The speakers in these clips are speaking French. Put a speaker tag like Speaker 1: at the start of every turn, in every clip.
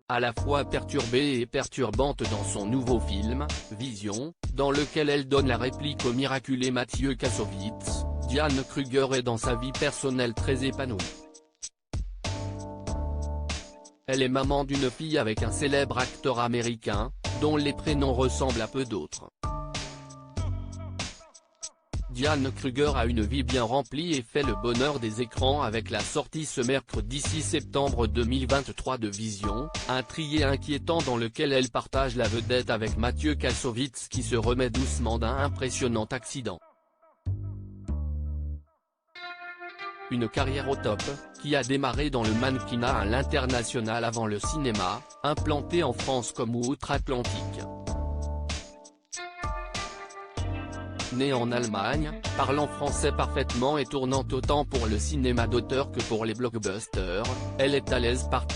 Speaker 1: à la fois perturbée et perturbante dans son nouveau film, Vision, dans lequel elle donne la réplique au miraculé Mathieu Kassovitz. Diane Kruger est dans sa vie personnelle très épanouie. Elle est maman d'une fille avec un célèbre acteur américain, dont les prénoms ressemblent à peu d'autres. Diane Kruger a une vie bien remplie et fait le bonheur des écrans avec la sortie ce mercredi 6 septembre 2023 de Vision, un thriller inquiétant dans lequel elle partage la vedette avec Mathieu Kassovitz qui se remet doucement d'un impressionnant accident. Une carrière au top, qui a démarré dans le mannequinat à l'international avant le cinéma, implantée en France comme outre-Atlantique. Née en Allemagne, parlant français parfaitement et tournant autant pour le cinéma d'auteur que pour les blockbusters, elle est à l'aise partout.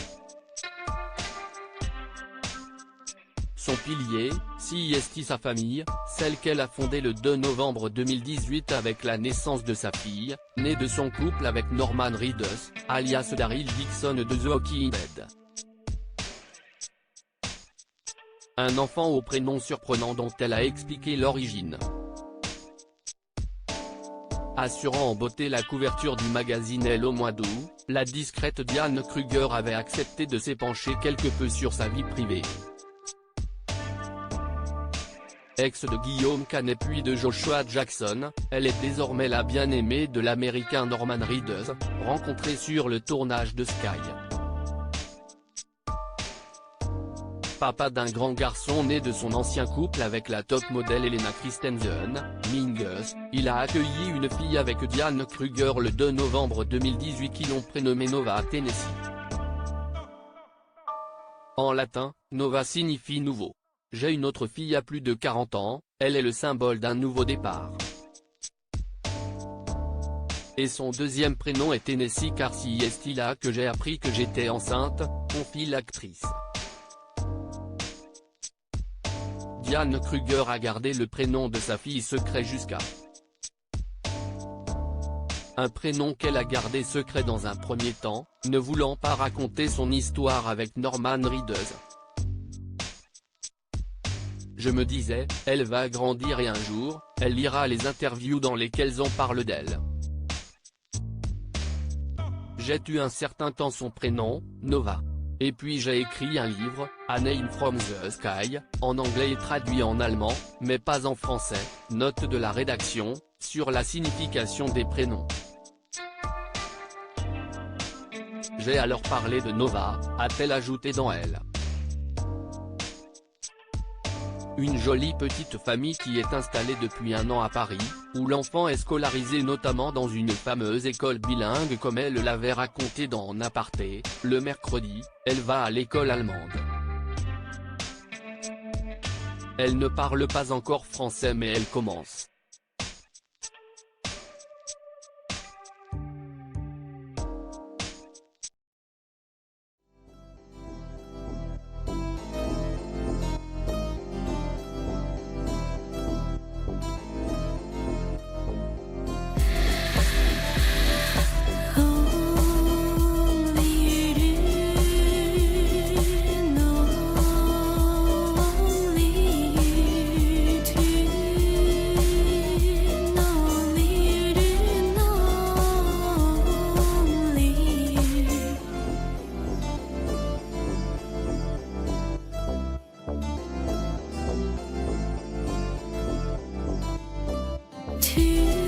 Speaker 1: Son pilier, CIST sa famille, celle qu'elle a fondée le 2 novembre 2018 avec la naissance de sa fille, née de son couple avec Norman Reedus, alias Daryl Dixon de The Walking Dead. Un enfant au prénom surprenant dont elle a expliqué l'origine. Assurant en beauté la couverture du magazine Elle au mois d'août, la discrète Diane Kruger avait accepté de s'épancher quelque peu sur sa vie privée. Ex de Guillaume Canet puis de Joshua Jackson, elle est désormais la bien-aimée de l'américain Norman Reedus, rencontré sur le tournage de Sky. Papa d'un grand garçon né de son ancien couple avec la top modèle Elena Christensen, Mingus, il a accueilli une fille avec Diane Kruger le 2 novembre 2018 qui l'ont prénommée Nova à Tennessee. En latin, Nova signifie nouveau. J'ai une autre fille à plus de 40 ans, elle est le symbole d'un nouveau départ. Et son deuxième prénom est Tennessee car c'est là que j'ai appris que j'étais enceinte, confie l'actrice. Diane Kruger a gardé le prénom de sa fille secret jusqu'à. Un prénom qu'elle a gardé secret dans un premier temps, ne voulant pas raconter son histoire avec Norman Reedus. Je me disais, elle va grandir et un jour, elle lira les interviews dans lesquelles on parle d'elle. J'ai eu un certain temps son prénom, Nova. Et puis j'ai écrit un livre, A Name from the Sky, en anglais et traduit en allemand, mais pas en français, note de la rédaction, sur la signification des prénoms. J'ai alors parlé de Nova, a-t-elle ajouté dans Elle. Une jolie petite famille qui est installée depuis un an à Paris, où l'enfant est scolarisé notamment dans une fameuse école bilingue comme elle l'avait raconté dans En aparté, le mercredi, elle va à l'école allemande. Elle ne parle pas encore français mais elle commence.
Speaker 2: To